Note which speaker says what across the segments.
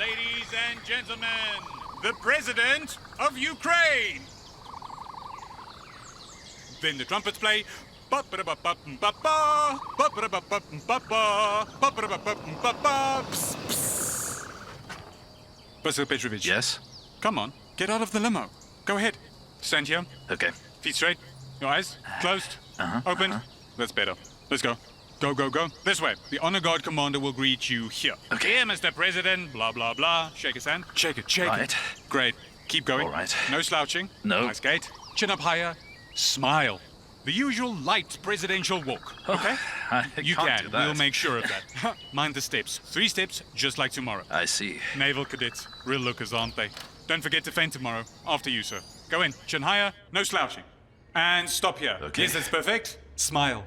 Speaker 1: Ladies and gentlemen, the President of Ukraine. Then the trumpets play. Vasil Petrovich.
Speaker 2: Yes?
Speaker 1: Come on, get out of the limo. Go ahead. Stand here.
Speaker 2: Okay.
Speaker 1: Feet straight. Your eyes closed. Open. That's better. Let's go. Go, go, go. This way. The honor guard commander will greet you here.
Speaker 2: Okay.
Speaker 1: Here, Mr. President. Blah, blah, blah. Shake his hand. Shake it, shake
Speaker 2: Right.
Speaker 1: it. Great. Keep going.
Speaker 2: All right.
Speaker 1: No slouching.
Speaker 2: No.
Speaker 1: Nice gait. Chin up higher. Smile. The usual light presidential walk. Okay?
Speaker 2: I
Speaker 1: You
Speaker 2: can't
Speaker 1: can.
Speaker 2: do that.
Speaker 1: We'll make sure of that. Mind the steps. 3 steps, just like tomorrow.
Speaker 2: I see.
Speaker 1: Naval cadets. Real lookers, aren't they? Don't forget to faint tomorrow. After you, sir. Go in. Chin higher. No slouching. And stop here.
Speaker 2: Okay.
Speaker 1: Yes, that's perfect. Smile.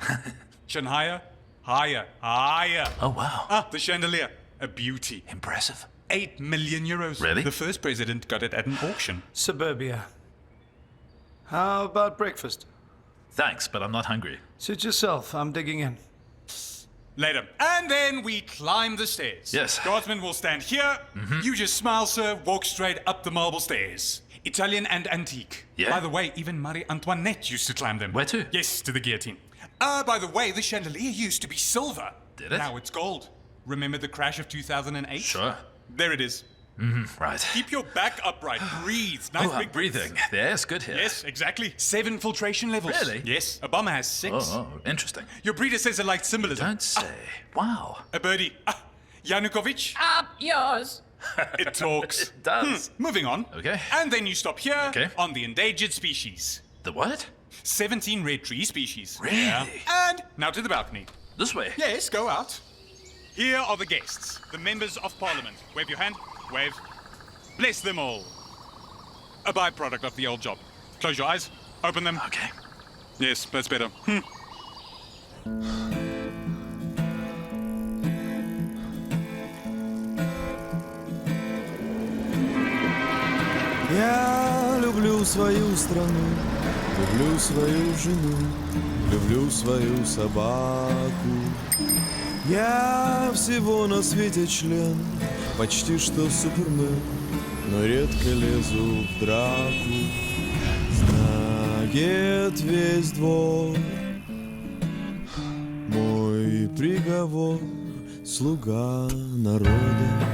Speaker 1: Chin higher. Higher. Higher.
Speaker 2: Oh, wow.
Speaker 1: Ah, the chandelier. A beauty.
Speaker 2: Impressive.
Speaker 1: 8 million euros.
Speaker 2: Really?
Speaker 1: The first president got it at an auction.
Speaker 3: Suburbia. How about breakfast?
Speaker 2: Thanks, but I'm not hungry.
Speaker 3: Suit yourself, I'm digging in.
Speaker 1: Later. And then we climb the stairs.
Speaker 2: Yes.
Speaker 1: Guardsmen will stand here. You just smile, sir. Walk straight up the marble stairs. Italian and antique.
Speaker 2: Yeah?
Speaker 1: By the way, even Marie Antoinette used to climb them.
Speaker 2: Where to?
Speaker 1: Yes, to the guillotine. By the way, the chandelier used to be silver.
Speaker 2: Did it?
Speaker 1: Now it's gold. Remember the crash of 2008?
Speaker 2: Sure.
Speaker 1: There it is.
Speaker 2: Right.
Speaker 1: Keep your back upright. Breathe. Nice
Speaker 2: I'm
Speaker 1: big breaths.
Speaker 2: breathing. The air's good here.
Speaker 1: Yes, exactly. 7 filtration levels.
Speaker 2: Really?
Speaker 1: Yes. Obama has 6.
Speaker 2: Oh, interesting.
Speaker 1: Your predecessor liked symbolism.
Speaker 2: Don't say. Wow.
Speaker 1: A birdie. Yanukovych.
Speaker 4: Up yours.
Speaker 1: It talks.
Speaker 2: It does.
Speaker 1: Moving on.
Speaker 2: Okay.
Speaker 1: And then you stop here
Speaker 2: Okay.
Speaker 1: on the endangered species.
Speaker 2: The what?
Speaker 1: 17 red tree species.
Speaker 2: Really?
Speaker 1: Yeah. And now to the balcony.
Speaker 2: This way.
Speaker 1: Yes, go out. Here are the guests, the members of parliament. Wave your hand. Wave. Bless them all. A byproduct of the old job. Close your eyes. Open them.
Speaker 2: Okay.
Speaker 1: Yes, that's better.
Speaker 5: Я люблю свою страну, люблю свою жену, люблю свою собаку. Я всего на свете член, почти что супермен, но редко лезу в драку. Знает весь двор мой приговор, слуга народа.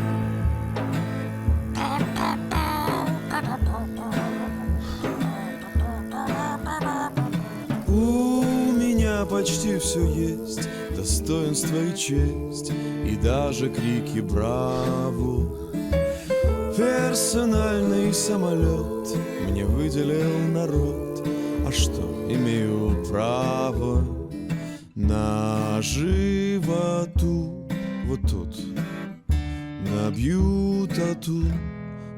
Speaker 5: У меня почти все есть, достоинство и честь, и даже крики «Браво!». Персональный самолет мне выделил народ, а что, имею право на животу. Вот тут набью тату,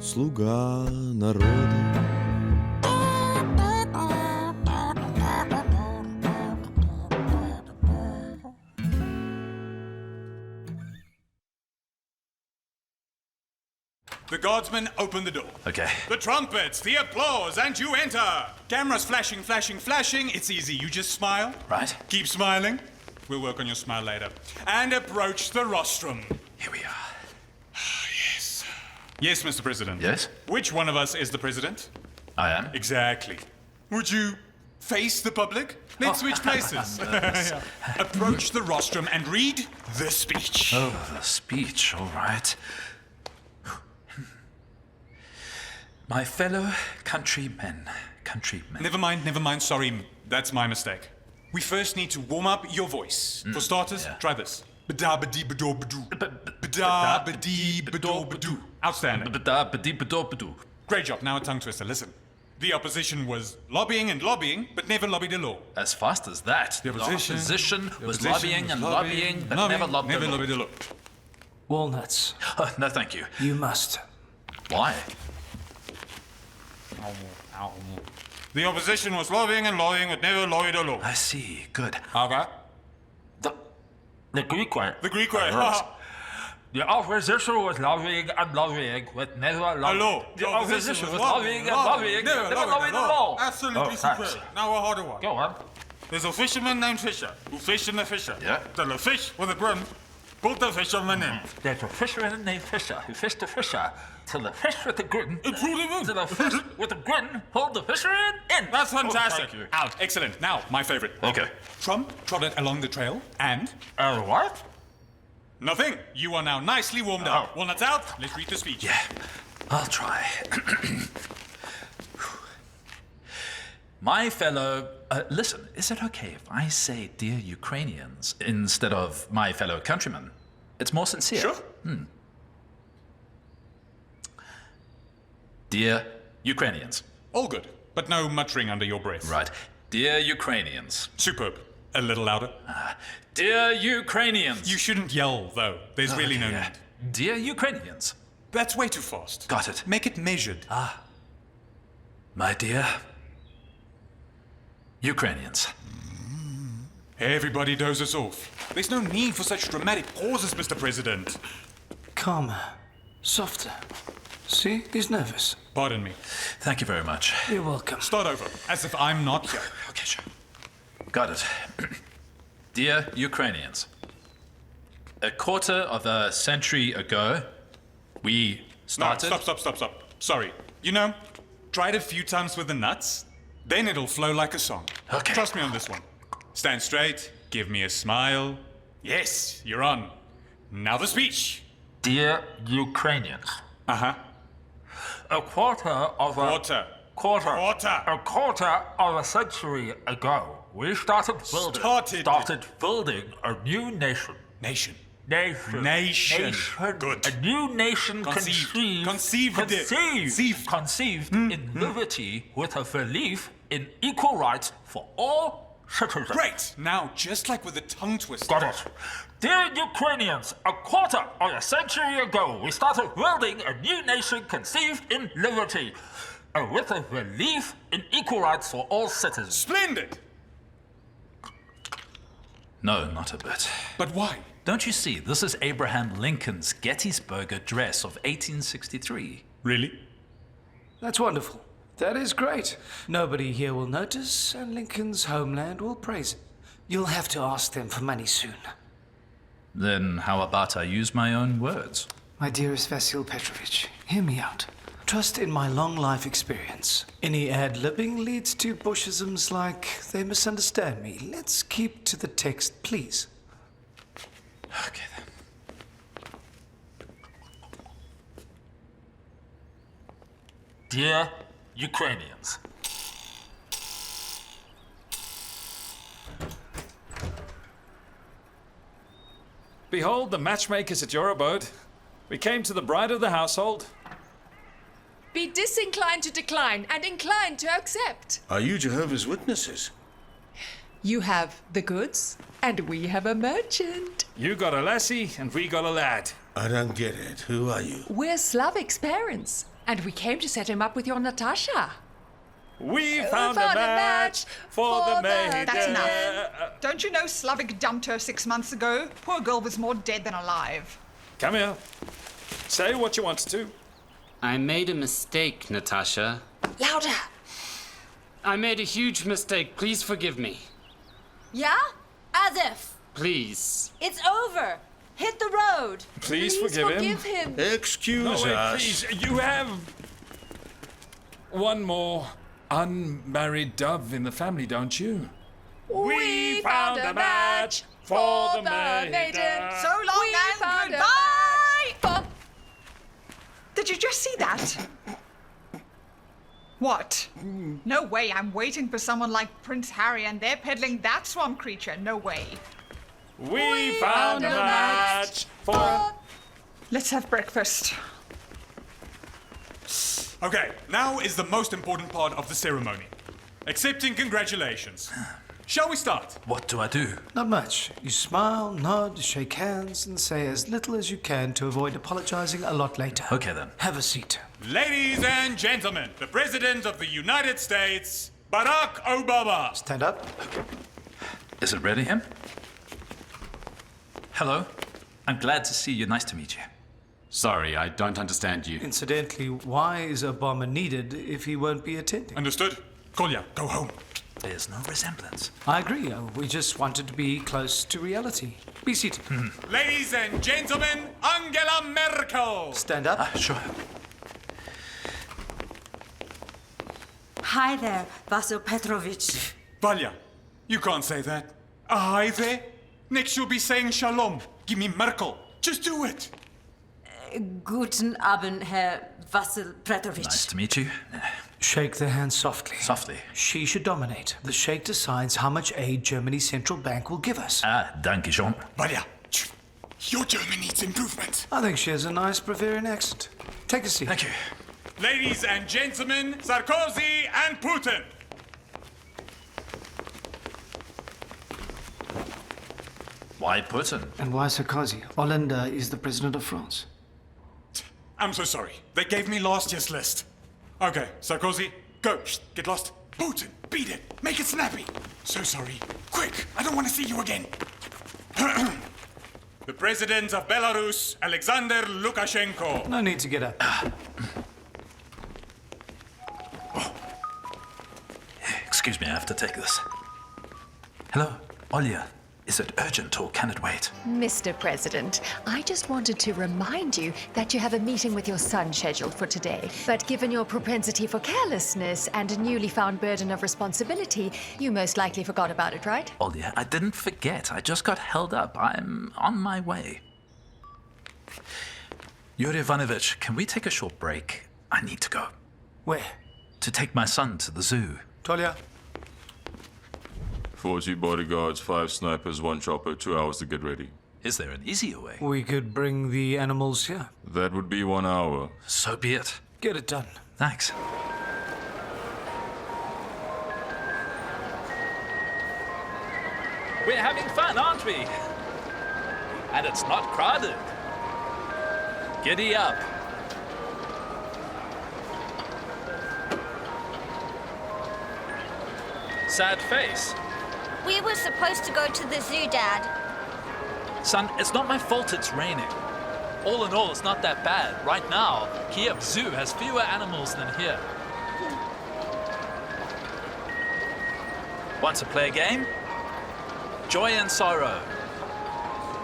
Speaker 5: слуга народа.
Speaker 1: The guardsmen open the door.
Speaker 2: Okay.
Speaker 1: The trumpets, the applause, and you enter. Cameras flashing, flashing, flashing. It's easy. You just smile.
Speaker 2: Right.
Speaker 1: Keep smiling. We'll work on your smile later. And approach the rostrum.
Speaker 2: Here we are.
Speaker 1: Yes. Yes, Mr. President.
Speaker 2: Yes?
Speaker 1: Which one of us is the president?
Speaker 2: I am.
Speaker 1: Exactly. Would you face the public? Let's switch places. Yeah. Approach the rostrum and read the speech.
Speaker 2: Oh, the speech, all right. My fellow countrymen.
Speaker 1: Never mind. Sorry, that's my mistake. We first need to warm up your voice. For starters,
Speaker 2: yeah.
Speaker 1: try this. Ba-da-ba-dee-ba-do-ba-doo. Ba-da-ba-dee-ba-do-ba-doo. Outstanding.
Speaker 2: Ba-da-ba-dee-ba-do-ba-doo.
Speaker 1: Great job. Now a tongue twister. Listen. The opposition was lobbying and lobbying, but never lobbied a law.
Speaker 2: As fast as that.
Speaker 1: The opposition
Speaker 2: was lobbying and lobbying, but never lobbied the law.
Speaker 1: lobbied a law.
Speaker 3: Walnuts.
Speaker 2: Oh, no, thank you.
Speaker 3: You must.
Speaker 2: Why?
Speaker 1: The opposition was lobbying and lobbying, but never lobbied a law.
Speaker 2: I see. Good.
Speaker 1: Okay.
Speaker 6: The Greek one.
Speaker 1: The Greek way.
Speaker 6: The opposition was lobbying and lobbying, but never lobbying.
Speaker 1: Hello.
Speaker 6: The opposition was lobbying and lobbying,
Speaker 1: never
Speaker 6: lobbying the law.
Speaker 1: Absolutely
Speaker 6: Oh,
Speaker 1: superb.
Speaker 6: thanks.
Speaker 1: Now a harder one.
Speaker 6: Go on.
Speaker 1: There's a fisherman named Fisher who fished in the fisher.
Speaker 2: Yeah.
Speaker 1: The fish with a broom Pulled the fisherman in.
Speaker 6: There's a fisherman named Fisher who fished a fisher till the fish with the grin. Till the fish with the grin pulled the fisherman in.
Speaker 1: That's fantastic.
Speaker 6: Oh, thank you.
Speaker 1: Out. Excellent. Now, my favorite.
Speaker 2: Okay.
Speaker 1: Trump trotted along the trail and...
Speaker 6: What?
Speaker 1: Nothing. You are now nicely warmed up.
Speaker 6: Oh.
Speaker 1: Walnuts out. Let's read the speech.
Speaker 2: Yeah, I'll try. My fellow, listen, is it okay if I say dear Ukrainians instead of my fellow countrymen? It's more sincere.
Speaker 1: Sure.
Speaker 2: Dear Ukrainians.
Speaker 1: All good. But no muttering under your breath.
Speaker 2: Right. Dear Ukrainians.
Speaker 1: Superb. A little louder.
Speaker 2: Dear Ukrainians.
Speaker 1: You shouldn't yell, though. There's really no
Speaker 2: Yeah.
Speaker 1: need.
Speaker 2: Dear Ukrainians.
Speaker 1: That's way too fast.
Speaker 2: Got it.
Speaker 1: Make it measured.
Speaker 2: My dear Ukrainians.
Speaker 1: Everybody dozes off. There's no need for such dramatic pauses, Mr. President.
Speaker 3: Calmer. Softer. See? He's nervous.
Speaker 1: Pardon me.
Speaker 2: Thank you very much.
Speaker 3: You're welcome.
Speaker 1: Start over, as if I'm not here.
Speaker 2: Okay, sure. Got it. Dear Ukrainians, a quarter of a century ago, we
Speaker 1: No,
Speaker 2: started...
Speaker 1: stop. Sorry. You know, try it a few times with the nuts, then it'll flow like a song.
Speaker 2: Okay.
Speaker 1: Trust me on this one. Stand straight, give me a smile. Yes, you're on. Now the speech.
Speaker 6: Dear Ukrainians,
Speaker 1: Uh-huh.
Speaker 6: a quarter of a...
Speaker 1: Quarter.
Speaker 6: Quarter.
Speaker 1: Quarter.
Speaker 6: A quarter of a century ago, we started building a new nation.
Speaker 1: Nation.
Speaker 6: Nation.
Speaker 1: Good.
Speaker 6: A new nation
Speaker 1: Conceived. Conceived.
Speaker 6: In liberty with a belief in equal rights for all citizens.
Speaker 1: Great. Now, just like with the tongue twister.
Speaker 6: Got it. Dear Ukrainians, a quarter of a century ago, we started building a new nation conceived in liberty with a belief in equal rights for all citizens.
Speaker 1: Splendid.
Speaker 2: No, not a bit.
Speaker 1: But why?
Speaker 2: Don't you see, this is Abraham Lincoln's Gettysburg Address of 1863.
Speaker 1: Really?
Speaker 3: That's wonderful. That is great. Nobody here will notice, and Lincoln's homeland will praise it. You'll have to ask them for money soon.
Speaker 2: Then how about I use my own words?
Speaker 3: My dearest Vasil Petrovich, hear me out. Trust in my long life experience. Any ad-libbing leads to Bushisms like they misunderstand me. Let's keep to the text, please.
Speaker 2: Okay then.
Speaker 6: Dear Ukrainians,
Speaker 4: Behold the matchmakers at your abode. We came to the bride of the household.
Speaker 7: Be disinclined to decline and inclined to accept.
Speaker 8: Are you Jehovah's Witnesses?
Speaker 7: You have the goods, and we have a merchant.
Speaker 4: You got a lassie, and we got a lad.
Speaker 8: I don't get it. Who are you?
Speaker 7: We're Slavik's parents, and we came to set him up with your Natasha.
Speaker 4: We found a match for the maiden.
Speaker 9: That's enough. Don't you know Slavik dumped her 6 months ago? Poor girl was more dead than alive.
Speaker 4: Come here. Say what you want to.
Speaker 10: I made a mistake, Natasha.
Speaker 7: Louder!
Speaker 10: I made a huge mistake. Please forgive me.
Speaker 11: Yeah? As if.
Speaker 10: Please.
Speaker 11: It's over. Hit the road.
Speaker 4: Please forgive
Speaker 7: him.
Speaker 8: Excuse
Speaker 4: No, wait,
Speaker 8: us.
Speaker 4: please. You have one more unmarried dove in the family, don't you?
Speaker 7: We found a match for the maiden.
Speaker 9: So long
Speaker 7: We
Speaker 9: and
Speaker 7: found a
Speaker 9: goodbye!
Speaker 7: match
Speaker 9: Did you just see that? What? No way, I'm waiting for someone like Prince Harry and they're peddling that swamp creature. No way.
Speaker 4: We found a match for...
Speaker 9: Let's have breakfast.
Speaker 1: Okay, now is the most important part of the ceremony. Accepting congratulations. Shall we start?
Speaker 2: What do I do?
Speaker 3: Not much. You smile, nod, shake hands, and say as little as you can to avoid apologizing a lot later.
Speaker 2: Okay then.
Speaker 3: Have a seat.
Speaker 1: Ladies and gentlemen, the President of the United States, Barack Obama.
Speaker 3: Stand up.
Speaker 2: Is it ready, him? Hello. I'm glad to see you. Nice to meet you.
Speaker 12: Sorry, I don't understand you.
Speaker 3: Incidentally, why is Obama needed if he won't be attending?
Speaker 1: Understood? Kolya, go home.
Speaker 2: There's no resemblance.
Speaker 3: I agree. We just wanted to be close to reality. Be seated.
Speaker 1: Ladies and gentlemen, Angela Merkel!
Speaker 3: Stand up.
Speaker 2: Sure.
Speaker 11: Hi there, Vasil Petrovich.
Speaker 1: Valya, you can't say that. Hi there. Next you'll be saying shalom. Give me Merkel. Just do it.
Speaker 11: Guten Abend, Herr Vasil Petrovich.
Speaker 2: Nice to meet you.
Speaker 3: Shake their hands softly.
Speaker 2: Softly.
Speaker 3: She should dominate. The Sheikh decides how much aid Germany's central bank will give us.
Speaker 2: Danke schön.
Speaker 1: Valya, your German needs improvement.
Speaker 3: I think she has a nice Bavarian accent. Take a seat.
Speaker 2: Thank you.
Speaker 1: Ladies and gentlemen, Sarkozy and Putin.
Speaker 2: Why Putin?
Speaker 3: And why Sarkozy? Hollande is the president of France.
Speaker 1: I'm so sorry. They gave me last year's list. Okay, Sarkozy, go. Get lost. Putin, beat it. Make it snappy. So sorry. Quick, I don't want to see you again. The president of Belarus, Alexander Lukashenko.
Speaker 3: No need to get up.
Speaker 2: Excuse me, I have to take this. Hello, Olya. Is it urgent or can it wait?
Speaker 7: Mr. President, I just wanted to remind you that you have a meeting with your son scheduled for today. But given your propensity for carelessness and a newly found burden of responsibility, you most likely forgot about it, right?
Speaker 2: Olya, I didn't forget. I just got held up. I'm on my way. Yuri Ivanovich, can we take a short break? I need to go.
Speaker 3: Where?
Speaker 2: To take my son to the zoo.
Speaker 3: Tolia?
Speaker 5: 40 bodyguards, 5 snipers, 1 chopper, 2 hours to get ready.
Speaker 2: Is there an easier way?
Speaker 3: We could bring the animals here.
Speaker 5: That would be 1 hour.
Speaker 2: So be it.
Speaker 3: Get it done.
Speaker 2: Thanks. We're having fun, aren't we? And it's not crowded. Giddy up. Sad face.
Speaker 11: We were supposed to go to the zoo, Dad.
Speaker 2: Son, it's not my fault it's raining. All in all, it's not that bad. Right now, Kiev Zoo has fewer animals than here. Want to play a game? Joy and sorrow.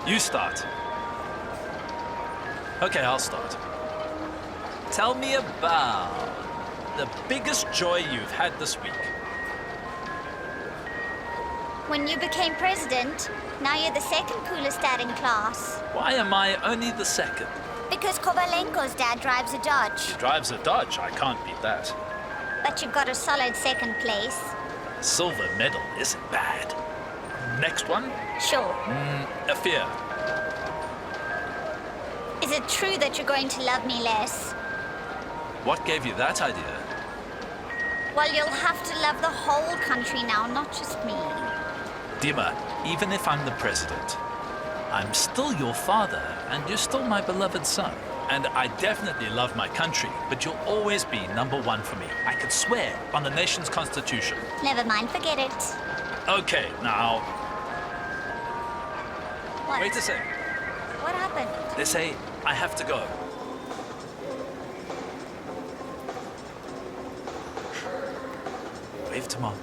Speaker 2: You start. Okay, I'll start. Tell me about the biggest joy you've had this week.
Speaker 11: When you became president, now you're the second coolest dad in class.
Speaker 2: Why am I only the second?
Speaker 11: Because Kovalenko's dad drives a Dodge.
Speaker 2: He drives a Dodge. I can't beat that.
Speaker 11: But you've got a solid second place.
Speaker 2: Silver medal isn't bad. Next one?
Speaker 11: Sure.
Speaker 2: A fear.
Speaker 11: Is it true that you're going to love me less?
Speaker 2: What gave you that idea?
Speaker 11: Well, you'll have to love the whole country now, not just me.
Speaker 2: Dima, even if I'm the president, I'm still your father, and you're still my beloved son. And I definitely love my country, but you'll always be #1 for me. I could swear on the nation's constitution.
Speaker 11: Never mind, forget it.
Speaker 2: Okay, now,
Speaker 11: What?
Speaker 2: wait a sec.
Speaker 11: What happened?
Speaker 2: They say I have to go. Wave to Mom.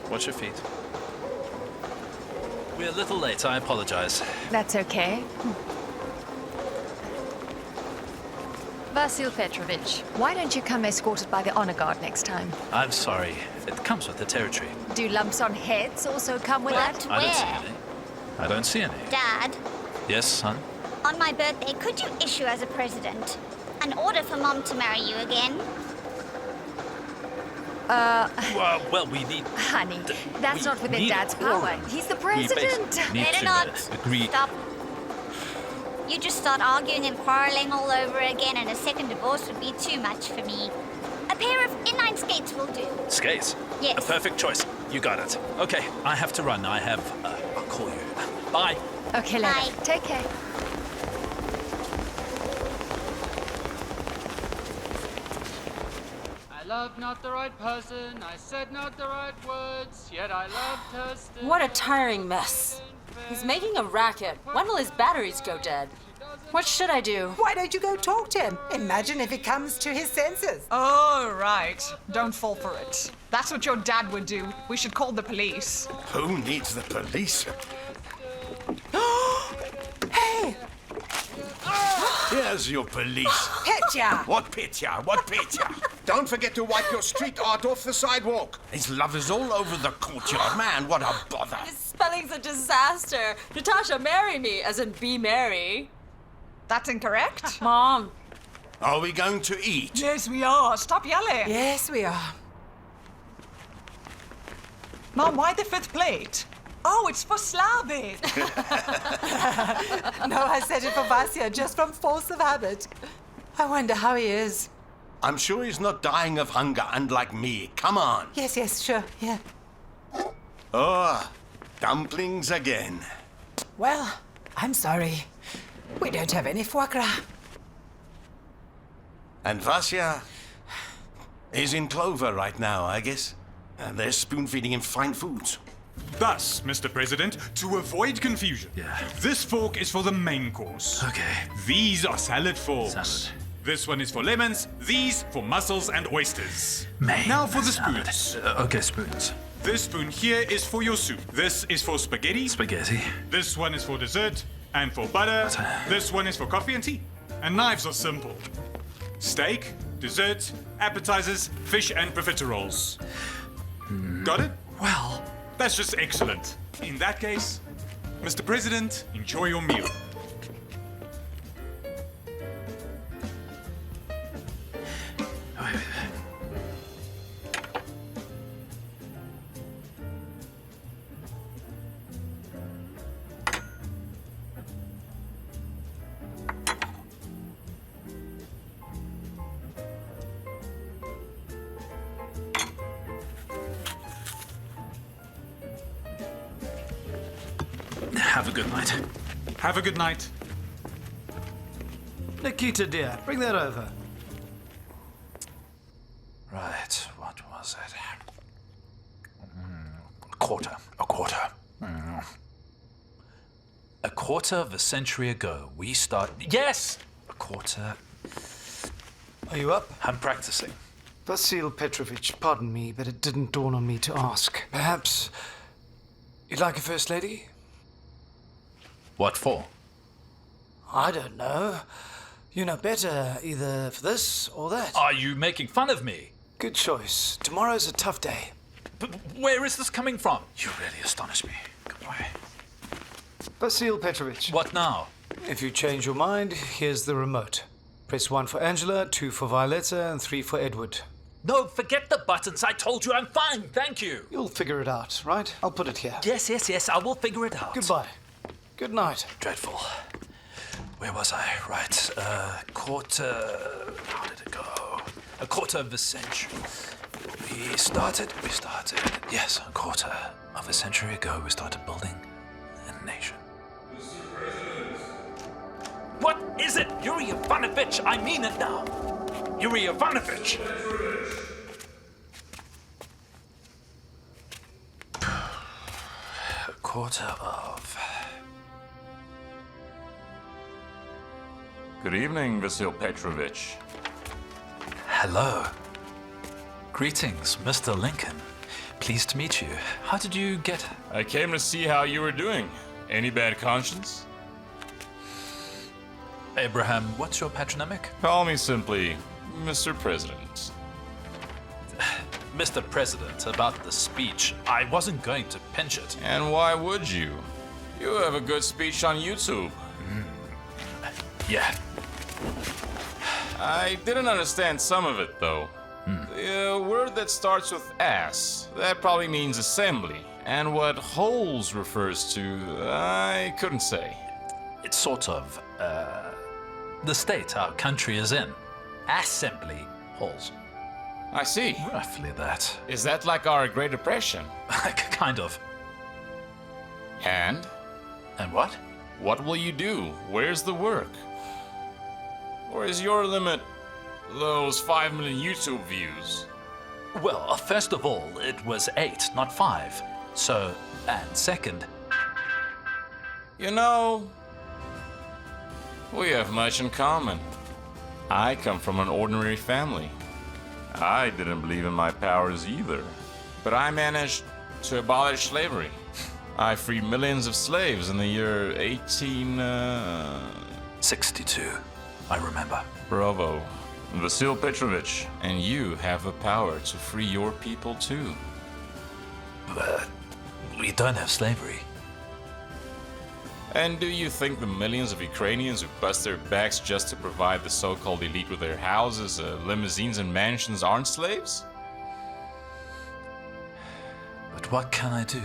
Speaker 2: Watch your feet. We're a little late, I apologize.
Speaker 7: That's okay. Vasil Petrovich, why don't you come escorted by the honor guard next time?
Speaker 2: I'm sorry. It comes with the territory.
Speaker 7: Do lumps on heads also come with
Speaker 11: What?
Speaker 7: that?
Speaker 2: I don't see
Speaker 11: Where?
Speaker 2: any. I don't see any.
Speaker 11: Dad,
Speaker 2: Yes, son?
Speaker 11: on my birthday, could you issue as a president an order for Mom to marry you again?
Speaker 2: Well, we need...
Speaker 7: Honey, that's
Speaker 2: we
Speaker 7: not within
Speaker 2: need
Speaker 7: Dad's
Speaker 2: a
Speaker 7: power.
Speaker 2: quorum.
Speaker 7: He's the
Speaker 2: We
Speaker 7: president.
Speaker 2: basically need
Speaker 11: Better
Speaker 2: to
Speaker 11: not.
Speaker 2: agree.
Speaker 11: Stop. You just start arguing and quarreling all over again, and a second divorce would be too much for me. A pair of inline skates will do.
Speaker 2: Skates?
Speaker 11: Yes.
Speaker 2: A perfect choice. You got it. Okay, I have to run. I'll call you. Bye.
Speaker 7: Okay, later.
Speaker 11: Bye.
Speaker 7: Take care.
Speaker 10: I loved not the right person, I said not the right words, yet I loved her still.
Speaker 11: What a tiring mess. He's making a racket. When will his batteries go dead?
Speaker 13: What should I do?
Speaker 14: Why don't you go talk to him? Imagine if he comes to his senses.
Speaker 9: Oh, right. Don't fall for it. That's what your dad would do. We should call the police.
Speaker 8: Who needs the police?
Speaker 14: Hey!
Speaker 8: Here's your police.
Speaker 14: Petya!
Speaker 8: What Petya? What Petya? Don't forget to wipe your street art off the sidewalk. His love is all over the courtyard. Man, what a bother.
Speaker 13: His spelling's a disaster. Natasha, marry me, as in be merry.
Speaker 9: That's incorrect.
Speaker 13: Mom.
Speaker 8: Are we going to eat?
Speaker 9: Yes, we are. Stop yelling.
Speaker 14: Yes, we are.
Speaker 9: Mom, why the fifth plate? Oh, it's for Slavik.
Speaker 14: No, I said it for Vasya, just from force of habit. I wonder how he is.
Speaker 8: I'm sure he's not dying of hunger, unlike me. Come on.
Speaker 14: Yes, sure, yeah.
Speaker 8: Oh, dumplings again.
Speaker 14: Well, I'm sorry. We don't have any foie gras.
Speaker 8: And Vasya is in Clover right now, I guess. And they're spoon-feeding him fine foods.
Speaker 1: Thus, Mr. President, to avoid confusion, this fork is for the main course.
Speaker 2: Okay.
Speaker 1: These are salad forks.
Speaker 2: Salad.
Speaker 1: This one is for lemons, these for mussels and oysters.
Speaker 2: Main
Speaker 1: Now for the
Speaker 2: salad.
Speaker 1: spoons.
Speaker 2: Okay, spoons.
Speaker 1: This spoon here is for your soup. This is for spaghetti.
Speaker 2: Spaghetti.
Speaker 1: This one is for dessert. And for butter. This one is for coffee and tea. And knives are simple. Steak, dessert, appetizers, fish and profiteroles. Got it?
Speaker 2: Well,
Speaker 1: that's just excellent. In that case, Mr. President, enjoy your meal.
Speaker 2: Have a good night.
Speaker 1: Have a good night.
Speaker 3: Nikita, dear, bring that over.
Speaker 2: Right, what was it? A quarter. A quarter of a century ago, we started... Yes! A quarter...
Speaker 3: Are you up?
Speaker 2: I'm practicing.
Speaker 3: Vasil Petrovich, pardon me, but it didn't dawn on me to ask. Perhaps you'd like a first lady?
Speaker 2: What for?
Speaker 3: I don't know. You know better, either for this or that.
Speaker 2: Are you making fun of me?
Speaker 3: Good choice. Tomorrow's a tough day.
Speaker 2: But where is this coming from? You really astonish me. Goodbye.
Speaker 3: Vasil Petrovich.
Speaker 2: What now?
Speaker 3: If you change your mind, here's the remote. Press 1 for Angela, 2 for Violetta, and 3 for Edward.
Speaker 2: No, forget the buttons. I told you I'm fine, thank you.
Speaker 3: You'll figure it out, right? I'll put it here.
Speaker 2: Yes, I will figure it out.
Speaker 3: Goodbye. Good night.
Speaker 2: Dreadful. Where was I? Right. Quarter... How did it go? A quarter of a century. We started... Yes, a quarter of a century ago, we started building a nation. What is it? Yuri Ivanovich, I mean it now. Yuri Ivanovich. A quarter of...
Speaker 15: Good evening, Vasil Petrovich.
Speaker 2: Hello. Greetings, Mr. Lincoln. Pleased to meet you. How did you get...
Speaker 15: I came to see how you were doing. Any bad conscience?
Speaker 2: Abraham, what's your patronymic?
Speaker 15: Call me simply Mr. President.
Speaker 2: Mr. President, about the speech, I wasn't going to pinch it.
Speaker 15: And why would you? You have a good speech on YouTube.
Speaker 2: Yeah.
Speaker 15: I didn't understand some of it, though. The word that starts with ass, that probably means assembly. And what holes refers to, I couldn't say.
Speaker 2: It's sort of, the state our country is in. Assembly halls.
Speaker 15: I see.
Speaker 2: Roughly that.
Speaker 15: Is that like our Great Depression?
Speaker 2: Kind of.
Speaker 15: And?
Speaker 2: And what?
Speaker 15: What will you do? Where's the work? Or is your limit those 5 million YouTube views?
Speaker 2: Well, first of all, it was 8, not 5. So, and second...
Speaker 15: You know, We have much in common. I come from an ordinary family. I didn't believe in my powers either, but I managed to abolish slavery. I freed millions of slaves in the year
Speaker 2: 62. I remember.
Speaker 15: Bravo. Vasil Petrovich, and you have the power to free your people too.
Speaker 2: But we don't have slavery.
Speaker 15: And do you think the millions of Ukrainians who bust their backs just to provide the so-called elite with their houses, limousines and mansions aren't slaves?
Speaker 2: But what can I do?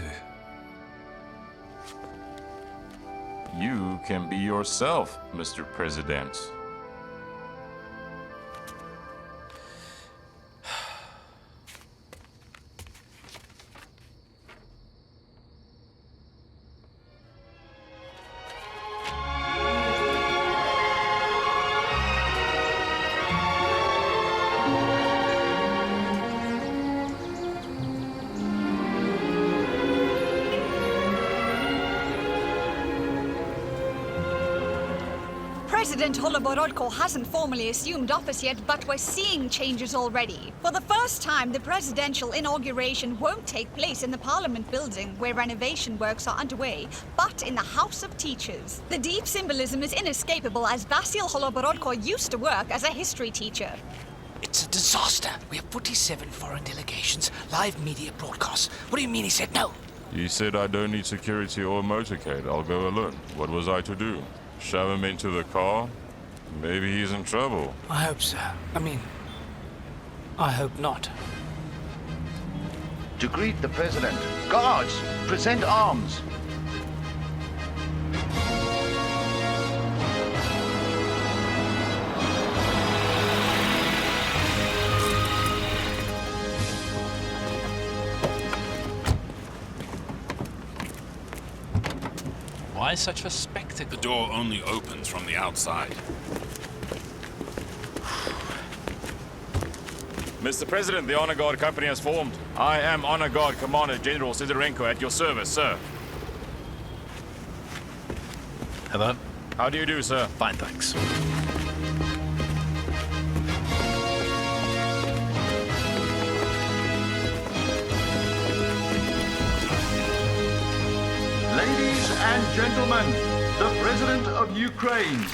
Speaker 15: You can be yourself, Mr. President.
Speaker 11: President Holoborodko hasn't formally assumed office yet, but we're seeing changes already. For the first time, the presidential inauguration won't take place in the Parliament building, where renovation works are underway, but in the House of Teachers. The deep symbolism is inescapable, as Vasil Holoborodko used to work as a history teacher.
Speaker 3: It's a disaster. We have 47 foreign delegations, live media broadcasts. What do you mean he said no?
Speaker 16: He said I don't need security or motorcade. I'll go alone. What was I to do? Shove him into the car? Maybe he's in trouble.
Speaker 3: I hope so. I hope not.
Speaker 17: To greet the president, guards, present arms.
Speaker 2: Why such a spectacle?
Speaker 18: The door only opens from the outside.
Speaker 16: Mr. President, the Honor Guard Company has formed. I am Honor Guard Commander General Sidorenko at your service, sir.
Speaker 2: Hello.
Speaker 16: How do you do, sir?
Speaker 2: Fine, thanks.
Speaker 17: Ladies and gentlemen, the President of Ukraine.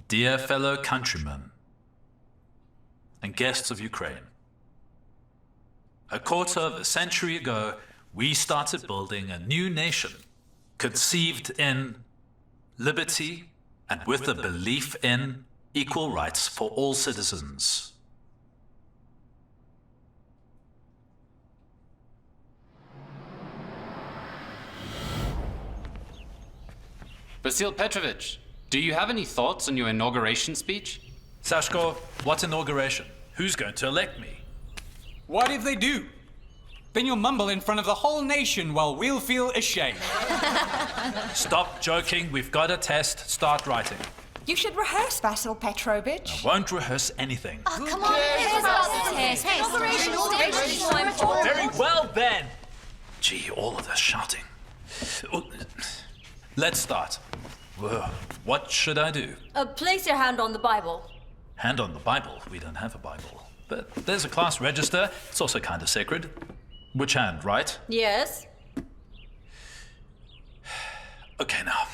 Speaker 2: Dear fellow countrymen and guests of Ukraine, a quarter of a century ago, we started building a new nation conceived in liberty and with a belief in equal rights for all citizens.
Speaker 19: Vasil Petrovich, do you have any thoughts on your inauguration speech?
Speaker 2: Sashko, what inauguration? Who's going to elect me?
Speaker 20: What if they do? Then you'll mumble in front of the whole nation while we'll feel ashamed.
Speaker 2: Stop joking, we've got a test, start writing.
Speaker 9: You should rehearse, Vasil Petrovich.
Speaker 2: I won't rehearse anything.
Speaker 11: Oh, come on, it's about the test. Inauguration is more important.
Speaker 2: Very well then. Gee, all of this shouting. Let's start. Whoa, what should I do?
Speaker 13: Place your hand on the Bible.
Speaker 2: Hand on the Bible? We don't have a Bible. But there's a class register. It's also kind of sacred. Which hand, right?
Speaker 13: Yes.
Speaker 2: Okay, now.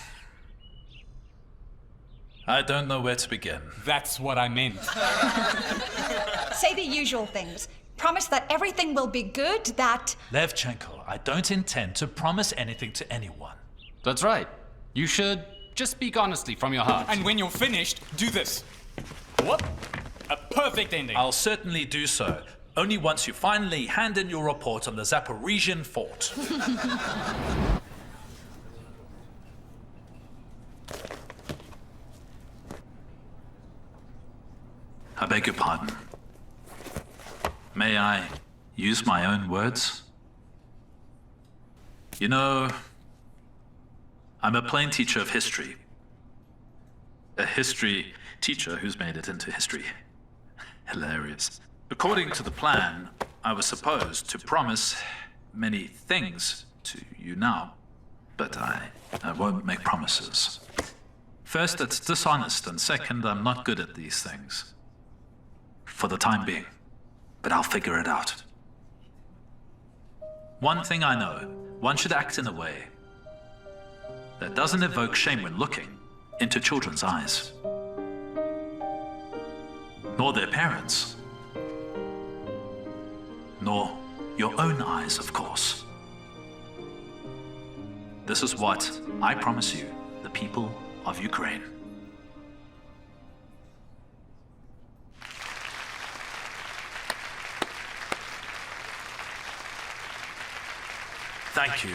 Speaker 2: I don't know where to begin.
Speaker 20: That's what I meant.
Speaker 9: Say the usual things. Promise that everything will be good, that...
Speaker 2: Levchenko, I don't intend to promise anything to anyone.
Speaker 19: That's right. You should just speak honestly from your heart.
Speaker 20: And when you're finished, do this. What? A perfect ending.
Speaker 2: I'll certainly do so. Only once you finally hand in your report on the Zaporizhian fort. I beg your pardon. May I use my own words? You know, I'm a plain teacher of history. A history teacher who's made it into history. Hilarious. According to the plan, I was supposed to promise many things to you now, but I won't make promises. First, it's dishonest, and second, I'm not good at these things. For the time being, but I'll figure it out. One thing I know, one should act in a way that doesn't evoke shame when looking into children's eyes. Nor their parents. Nor your own eyes, of course. This is what I promise you, the people of Ukraine. Thank you.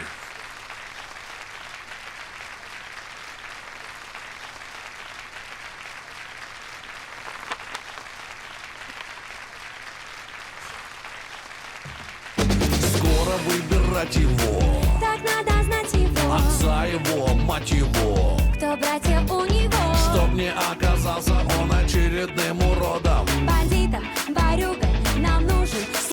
Speaker 5: Скоро выбирать его.
Speaker 21: Так надо знать его.
Speaker 5: Отца его, мать его.
Speaker 21: Кто братья у него?
Speaker 5: Чтоб не оказался он очередным уродом.
Speaker 21: Бандитом, ворюгой.